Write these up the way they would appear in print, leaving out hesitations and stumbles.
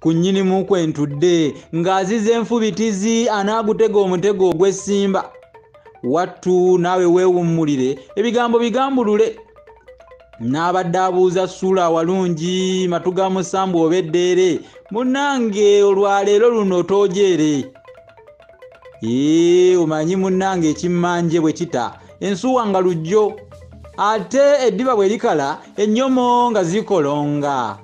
kunnyini mu kwentudde ng'azize enfubitizi anaagutega omutego ogw'essimba. Wattu naawe weewummulire ebigambo bigambulule. N'abadde abuuza Ssuula awalungi matu ga Musambu obeddeere munnange olwaleero luno toojeere. Omanyi munnange ekimmanje bwe kita ensuwa nga lujjo ate eddiba bwe likala ennyomo nga zikolonga.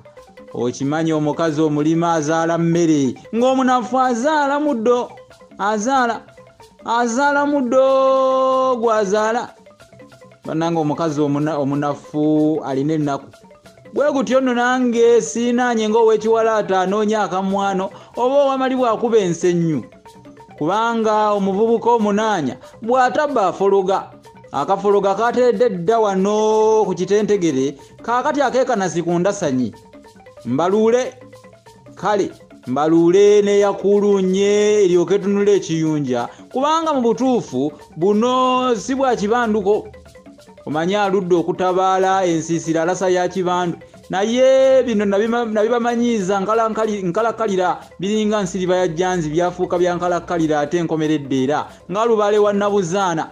Okimanyi omukazi omulima azaala mmere ng'omunafu azaala muddo. Azaala muddo gwazaala. Bannange omukazi omunafu alina ennaku. Bwe gutyo nno nange siinaanye ng'ow'ekiwalaata anoonya akamwano oba owamalibwa akuba ensenyu. Kubanga omuvubuka omunaanya bw'atabba afologa. Akafologa kateredde dda wano ku kitentegere kaakati akeekanasi ku ndasanyi. Mbaluule kale mbaluule neyakulunye eryoke tunula ekiyunja kubanga mu butuufu buno si bwa kibanduko. Omanyi aludde okutabaala ensiisira alasa ya kibandu naye bino nabibamanyiiza nkalakalira biringa nsiriba ya jjanzi byafuuka bya nkalakalira ate enkomeredde era nga lubaale wa Nabuzaana.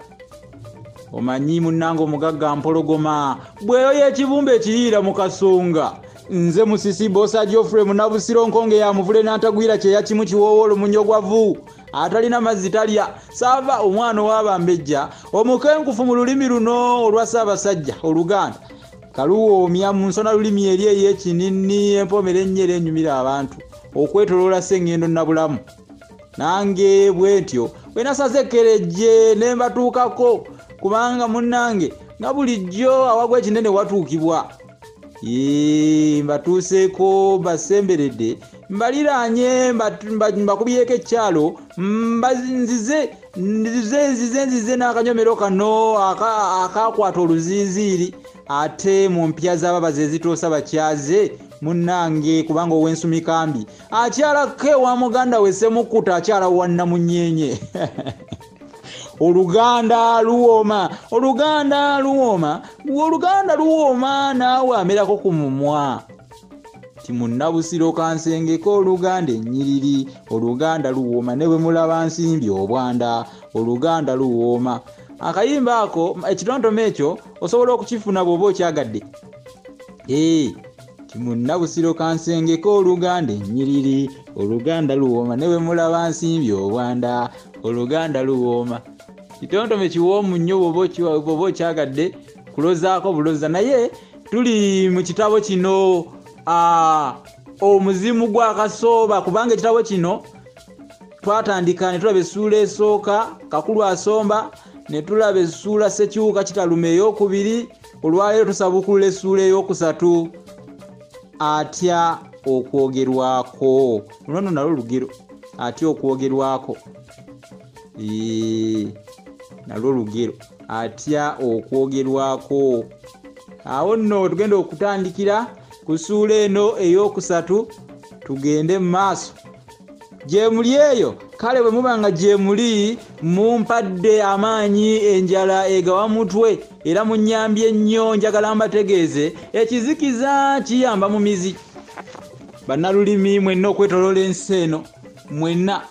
Omanyi munnange omugagga mpologoma bweyo ekibumbe ekiriira mu kasonga. Nze musisi Bosa Geoffrey Munabusiro nkonge ya muvule n'antagwira kye yakimu kiwoowolo munyogwavu atalina mazzi talya saava omwana ow'abambejja omukenkufu mu lulimi luno olwa Ssaabasajja Oluganda kaluwoomya mu nsona lulimi eri ey'ekinini empomera ennyera enyumira abantu okwetoloola Sseŋŋendo Nabulamu. Nange bwentyo bwe nasaze ekkerejje ne mbatuukako kubanga munnange nga bulijjo awagwa ekinene watuukibwa. Mbatuuseeko mbasemberedde mbaliraanye mbakubyeko ekyalo nzize n'akanyomero kano akakwata oluzinziiri ate mu mpya z'ababazi ezitoosa bakyaze munnange kubanga ow'ensumikambi akyalako ewa muganda we Ssemukkuta akyala wa Namunnyenye. Oluganda luwooma naawe amerako ku mumwa. Ti Munnabusiro kansengeko Oluganda ennyiriri. Oluganda luwooma ne bwe mulaba nsimbi obwanda. Oluganda luwooma. Akayimba ako ekitontome ekyo osobola okukifuna bw'oba okyagadde. Ti Munnabusiro kansengeko Oluganda ennyiriri. Oluganda luwooma ne bwe mulaba nsimbi obwanda. Oluganda luwooma. Kitontome kiwoomu nnyo bw'oba okyagadde kulozaako buloza. Naye tuli mu kitabo kino omuzimu gwa Kasooba kubanga ekitabo kino twatandika ne tulaba essuula esooka Kakulu asomba ne tulaba essuula Ssekiwuka Kitaluma ey'okubiri. Olwaleero tusabukulula essuula ey'okusatu atya okwogerwako. Luno nalwo lugero atya okwogerwako. Nalwo lugero atya okwogerwako. Awo nno tugenda okutandikira ku ssuula eno ey'okusatu tugende mu maaso. Gye muli eyo kale bwe muba nga gye muli mumpadde amaanyi enjala egawa mutwe era munnyambye nnyo njagala mbategeeze ekizikiza kiyamba mu mizi. Bannalulimi mwenna okwetoloola ensi eno mwenna.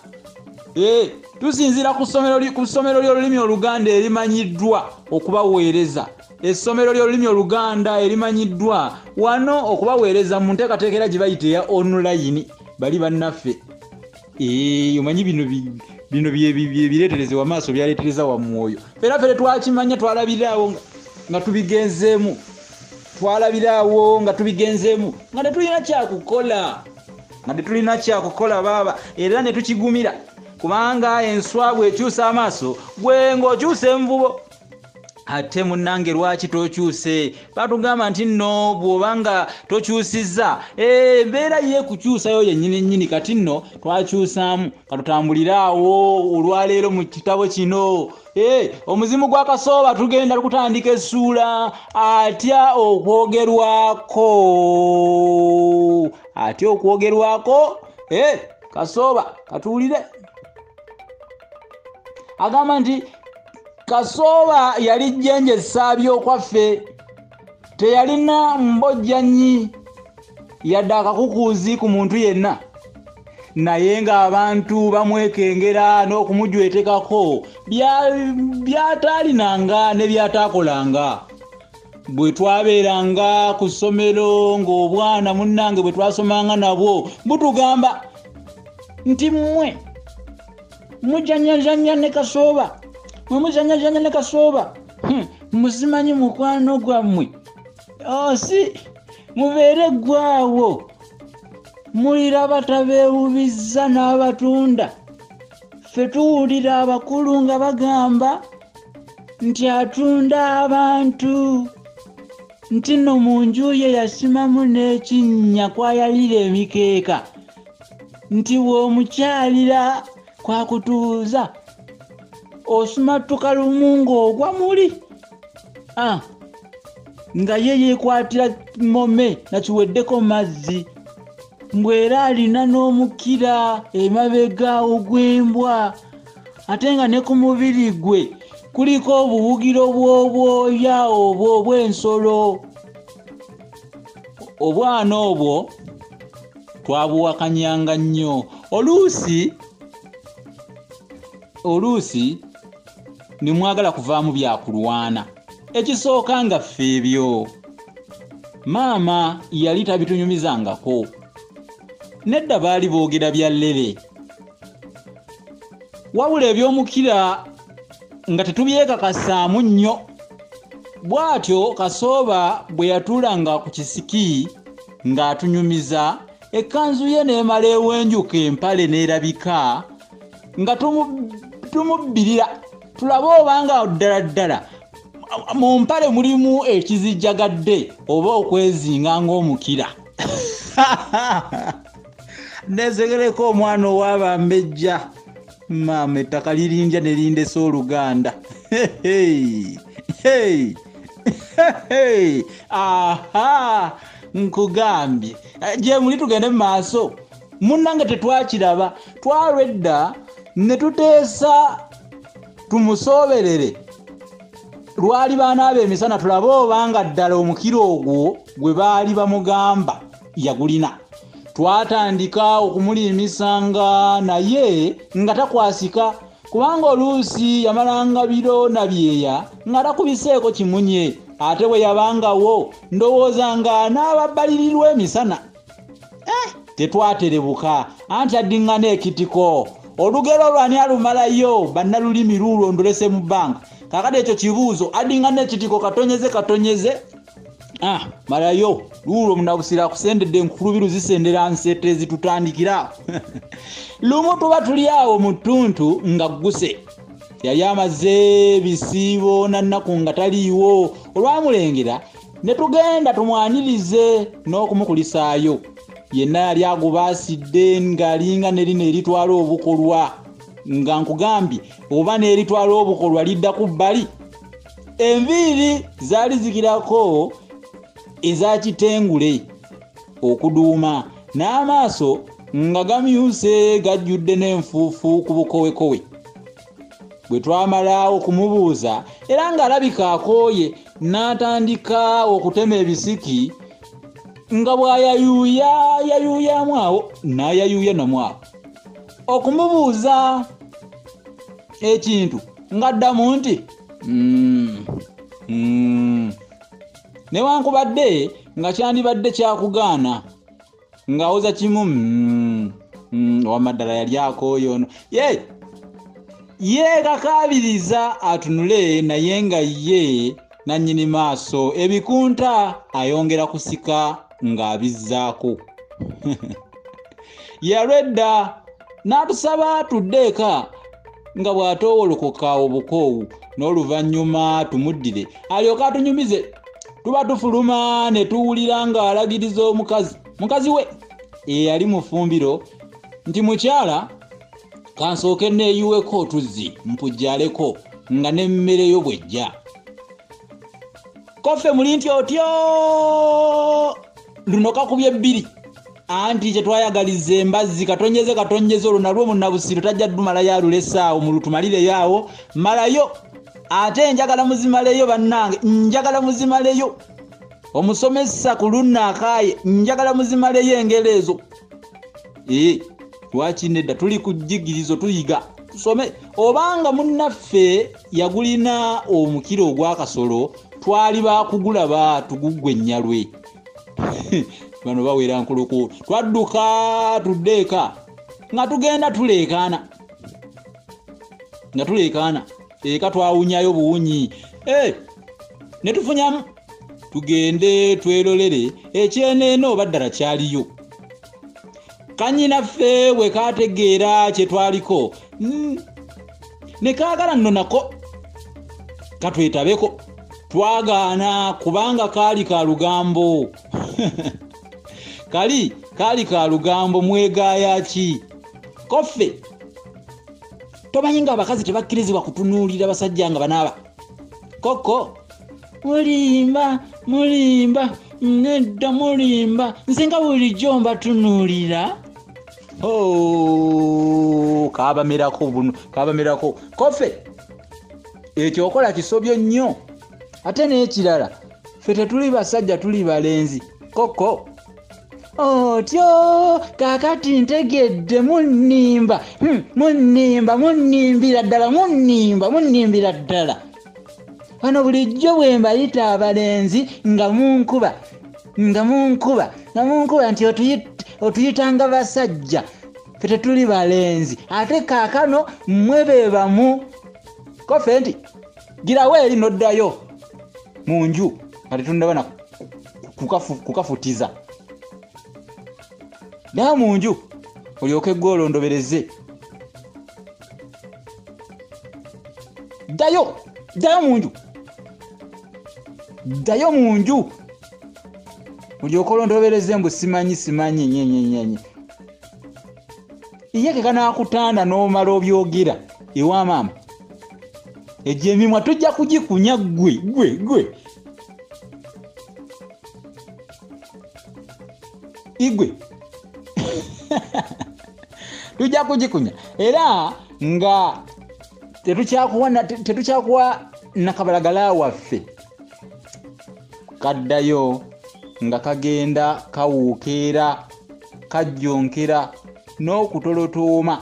Tusinzira ku ssomero ly'olulimi Oluganda erimanyiddwa okubaweereza. Essomero ly'olulimi Oluganda erimanyiddwa wano okubaweereza mu nteekateekera gye bayita eya online bali bannaffe. Omanyi bino bireetereze wa maaso byaleetereza wa mwoyo. Fera twakimanya twalabiraawo nga tubigenzeemu. Nga tetulina kyakukola baaba era ne tukigumira. Kubanga enswa bw'ekyusa amaaso gwe ng'okyusa envubo. Ate munnange lwaki tokyuse? Batugamba nti nno bw'obanga tokyusizza embeera yeekukyusayo yennyini kati nno twakyusaamu katutambuliraawo olwaleero mu kitabo kino. Omuzimu gwa Kasooba tugenda kutandika essuula atya okwogerwako. Kasooba katuwulire. Agamba nti Kasooba yali jjenje essaaby'okwaffe, teyalina mbojjanyi yadde akakukuuzi ku muntu yenna. naye ng'abantu bamwekengera n'okumujwetekako byataalinanga ne byataakolanga. Bwe twabeeranga ku ssomero ng'obwana munnange bwe twasomanga nabwo butugamba nti mmwe mujanyazanya ne Kasooba, muzanyazanya ne Kasooba, muzimanyi mukwano gwammwe, si mubeere gwawo, mulira batabeewubizza n'abatunda. Ffe tuwulira abakulu nga bagamba nti atunda abantu, nti nno mu nju ye yasimamu n'ekinnya kwayalira emikeeka, nti bw'omukyalira kwakutuuza osumattuka lumu ng'ogwa muli, nga ye yeekwatira mome nakiweddeko mazzi, mbwera alina n'omukira emabega ogw'embwa, ate nga ne ku mubiri gwe kuliko obuwugiro bw'obwoya obwo obw'ensolo. Obwana obwo twabuwakanyanga nnyo. Oluusi nimwagala kuvaamu byakulwana. Ekisooka nga ffe ebyo maama yali tabitunyumizangako. Nedda baali boogera bya llere, wabula eby'omukira nga tetubyekakasaamu nnyo. Bw'atyo Kasooba bwe yatuulanga ku kisiki ng'atunyumiza, ekkanzu ye n'emala ewenjuka, empale n'erabika, nga tumubbirira tulabe obanga ddala ddala mu mpale mulimu ekizijjagadde oba okwezinga ng'omukira. Nezegereko omwana ow'Abambejja, maama ettaka lirinja ne lindesa Oluganda. Nkugambye gye muli tugende mu maaso. Munnange tetwakiraba, twalwedda ne tuteesa tumusooberere lwali baanaaba emisana tulabe obanga ddala omukira ogwo gwe baali bamugamba yagulina. Twatandika okumulimisanga naye nga takwasika, kubanga oluusi yamalanga biro na byeya nga takubiseeko kimunye, ate bwe yabangawo ndowooza nga anaababalirirwa emisana. Tetwaterebuka anti addiŋŋana ekitiko. Olugero lwani alumalayo bannalulimi luulwo ndolese mu bbanga. Kakati ekyo kibuuzo, addiŋŋana ekitiko katonyeze malayo luulwo munabusira kusendedde enkulubiru zisendera nsete ezitutandikira. Lumu tuba tuli awo mu ttuntu nga gguse yali amaze bisiibo nannaku nga taliiwo. Olwamulengera ne tugenda tumwanirize n'okumukulisaayo. Yenna yali agubaasidde ng'alinga ne lino eritwala obukolwa, nga nkugambye oba n'eritwala obukolwa lidda ku bbali. Enviiri zaali zikirako eza kitengule okuduuma, n'amaaso nga gamyuse gajjudde n'enfuufu ku bukowekowe. Bwe twamala okumubuuza era ng'alabika akooye, n'atandika okutema ebisiki nga bw'ayayuuyamu awo n'ayayuuya namwawo. Okumubuuza ekintu ng'addamu nti newankubadde nga kyandibadde kyakugaana ng'awoza kimu wamaddala yali akooyo ono yeekakaabiriza atunule, naye nga ye nannyini maaso ebikunta ayongera kusika ng'abizzaako. Yalwedda n'atusaba tudde eka nga bw'atoowolokoka obukoowu, n'oluvannyuma tumuddire alyoka atunyumize. Tuba tufuluma ne tuwulira ng'alagiriza mukazi we eyali mu ffumbiro nti, mukyala kansooke neeyiweko otuzzi mpujjaleko nga n'emmere yo bw'ejja. Koffe muli nti otyo luno kakubye bbiri, anti kye twayagaliza embazzi katonyeze olwo nalwo munnabusiro tajja ddumalayo alula essaawo mu lutumalireyo awo malayo. Ate njagala muzimaleyo bannange, njagala muzimaleyo. Omusomesa ku lunna akaaye njagala muzimaleyo engero ezo. lwaki nedda tuli ku jjigirizo tuyiga tusome obanga munnaffe yagulina omukiro ogw'akasolo twali bakugula ba tugugwe ennyalwe bano bawera nkuluku twadduka tuddeeka nga tugenda tuleekaana eka twawunyayo buwunyi ne tufunyamu tugende twelolere ekyeneeno oba ddala kyaliyo kanyinaffe bwe kategeera kye twaliko ne kaagala nno nako katwetabeko twagaana kubanga kaali ka lugambo kaali ka lugambo mwegaaya ki koffe tomanyi nga abakazi tebakkirizibwa kutunuulira basajja nga banaaba koko mulimba nedda mulimba nze nga bulijjo mbatunuulira kabamerako koffe ekyo okola kisobyo nnyo ate n'ekirala ffe tetuli basajja tuli balenzi koko otyo kakati ntegedde munnimbira ddala wano bulijjo bwe mbayita abalenzi nga munkuba nti otuyitanga basajja ffe tetuli balenzi ate kaakano mmwe be bamu kofe nti girawo eri noddayo mu nju kati tundabana kukafutiza ddayo mu nju olyoke gwolondobereze ddayo mu nju olyoke olondobereze mbu simanyi nyenyenyenye iye kekanakutanda n'omala obyogera ewa maama egyo emimwa tujja kugikunya gwe igwe tujja kugikunya era nga tetukyakuwa nakabalagala waffe kaddayo nga kagenda kawuukeera kajjonkera n'okutolotooma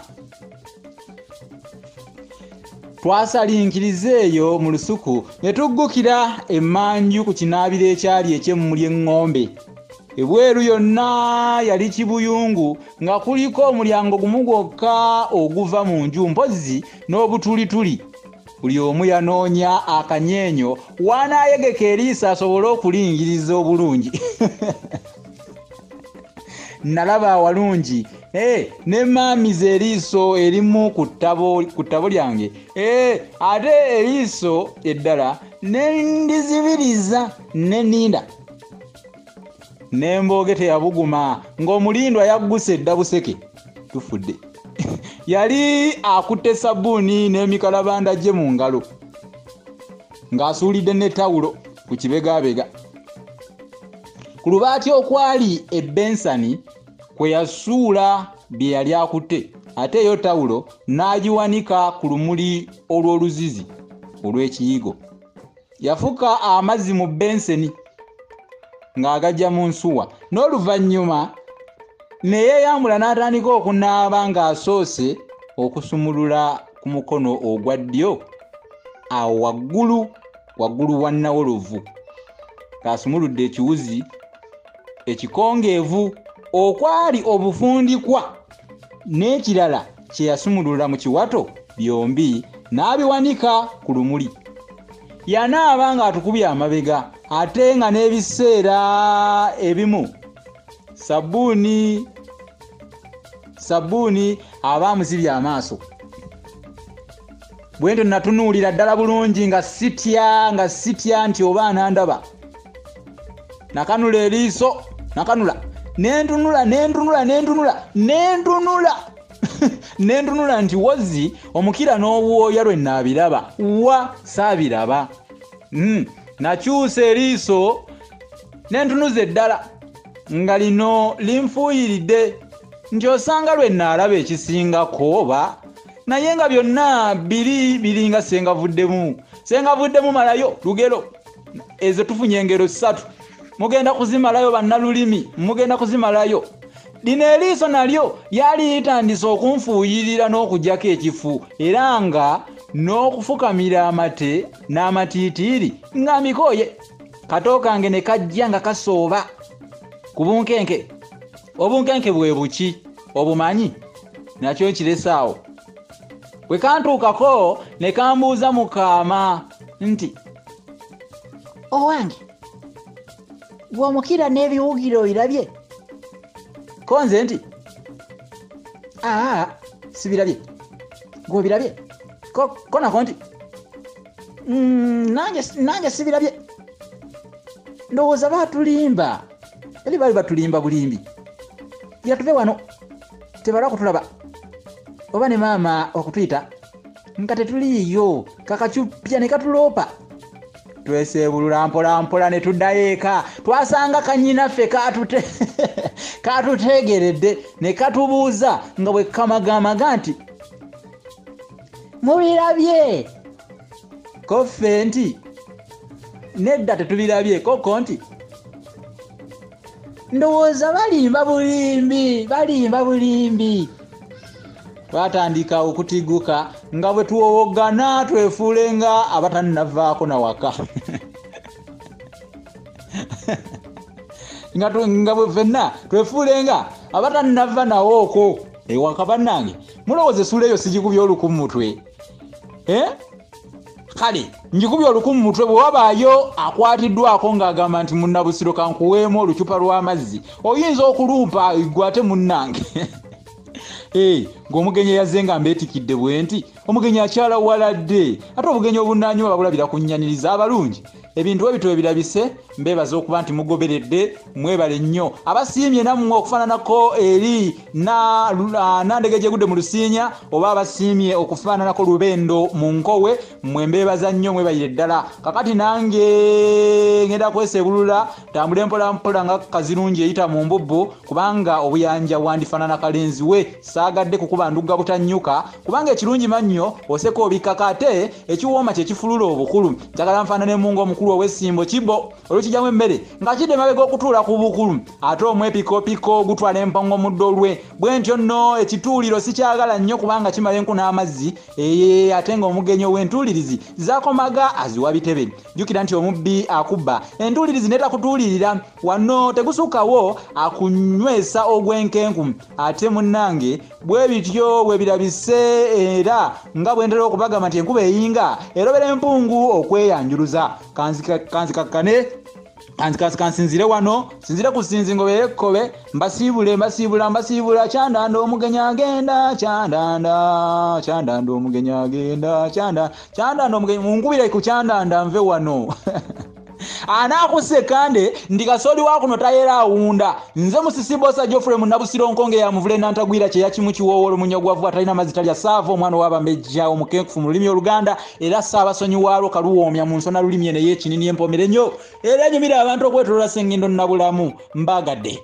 twasalinkiriza eyo mu lusuku ne tuggukira emmanju ku kinaabiro ekyali eky'emmuli eŋŋombe ebweru yonna yali kibuyungu nga kuliko omulyango gumu gwokka oguva mu nju mpozi n'obutulituli buli omu yanoonya akanyenyo wanaayegeka eriisa asobole okulingiriza obulungi nalaba awalungi ne maamiza eriiso erimu ku ttabo lyange ate eriiso eddala nendizibiriza neninda nemboge teyabuguma ng'omulindwa yagguse edda buseke tufudde yali akutte sabbuuni n'emikalabanda gye mu ngalo ng'asuulidde ne tawulo ku kibegabega ku lubaati okwali ebbensani kwe yasuula bye yali akutte ate eyo tawulo n'agiwanika ku lumuli olw'oluzizi olw'ekiyigo yafuka amazzi mu benseni ng'agajja mu nsuwa n'oluvannyuma ne yeeyambula n'atandika okunaaba ng'asoose okusumulula ku mukono ogwa ddyo awo waggulu wa nnawolovu ng'asumuludde ekiwuzi ekikongeevu okwali obufundikwa n'ekirala kye yasumulula mu kiwato byombi n'abiwanika ku lumuli yanaaba ng'atukubye amabega ate nga n'ebiseera ebimu sabbuuni aba amusibye amaaso bwentyo natunuulira ddala bulungi nga sitya nti oba anandaba nakanula eriiso nentunula nti wozi omukira n'obwoya lwe naabiraba wa saabiraba nakyusa eriiso nentunuza eddala nga lino linfuuyiridde nti osanga lwe naalaba ekisingako oba naye nga byonna biri nga sengavuddemu malayo lugero ezo tufunye engero 3 mugenda kuzimalayo bannalulimi mugenda kuzimalayo lino eriiso nalyo yali litandise okunfuuyirira n'okujjako ekifu era nga n'okufukamira amate n'amatiitiiri nga mikooye. Kato kange ne kajja nga kasooba ku bunkenke. Obunkenke bwe buki obumanyi? Nakyo nkirese bwe kantuukako ne kambuuza mu kaama nti, owange bw'omukira n'ebiwugiro oyirabye? Ko nze nti, sibirabye. Gw'obirabye? Ko nako nti, nange sibirabye. Ndowooza baatulimba. Eri baali batulimba bulimbi. Yatuve wano tebalwa kutulaba. Oba ne maama okutuyita nga tetuliiyo kakacupya ne katuloopa. Tweseebulula mpola ne tuddayo eka. Twasanga kannyinaffe katutegeredde ne katubuuza nga bwe kamagamaga nti, mubirabye? Ko ffe nti, nedda tetubirabye. Koko nti, ndowooza balimba bulimbi. Twatandika okutiguka nga bwe tuwogana twefuule nga abatannavaako na waka. nga bwe ffenna twefuule nga abatannava nawooko ewaka bannange. Mulowooza essuula eyo sigikubye oluku mu mutwe? Kale njikubye oluku mu mutwe bwe wabaayo akwatiddwako ng'agamba nti munnabusiro kankuweemu olucupa lw'amazzi, oyinza okulumpa igwate munnange. Ng'omugenyi yazze nga mbeetikidde bwe nti omugenyi akyala waladde ate obugenyi obunaanyuma babulabira ku nnyaniriza abalungi. Ebintu ebito ebirabise mbeebaza okuba nti mugoberedde, mwebale nnyo. Abasiimye nammwe okufaananako eri nandege gyegudde mu Lusiinya oba abasiimye okufaananako Lubendo mu Nkowe, mmwe mbeebaza nnyo, mwebayire ddala. Kakati nange ngenda kweseebulula tambule mpola nga kazirungi eyita mu mbubbu, kubanga obuyanja wandifaanana kalenzi we. Saagadde kukuba ndugga butannyuka kubanga ekirungi mannyo oseka obikaka ate ekiwooma kye kifulula obukulu. Njagala nfaanane mu ng'omukulu ow'essimbo Kibbo olukijjamu emmere nga kidde mabega okutuula ku bukulu ate omwepikopiko gutwala empango muddo lwe. Bwe ntyo nno ekituuliro sikyagala nnyo kubanga kimala enku n'amazzi ate ng'omugenyi ow'entuulirizi zaakomaga aziwa bitebe. Jjukira nti omubbi akubba entuulirizi netakutuulirira wano tegusukkawo akunywesa ogw'enkenku. Ate munnange bwe bityo bwe birabise era nga bwe ntera okubagamba nti enkuba eyinga erobera empungu okweyanjuluza. Kansinzire wano, sinzire ku ssinzingo beekkobe, mbasiibula Kyandanda omugenyi agenda, Kyandanda omugenyi agenda, Kyandanda omugenyi munkubire ku Kyandanda nve wano. Anaakusekande ndi kasooli wa kuno tayera awunda. Nze Musisibosa Geoffrey Munnabusiro Nkonge ya muvule n'antagwira kye yakimu kiwoowolo munyagwavu atalina mazzi talya saava omwana w'Abambejja omukenkufu mu lulimi Oluganda era Ssaabasonyi waalwo kaluwoomya mu nsona lulimi eno ey'ekinini empomere nnyo era enyumira abantu okwetoloola Ssengendo Nnabulamu. Mbaagadde.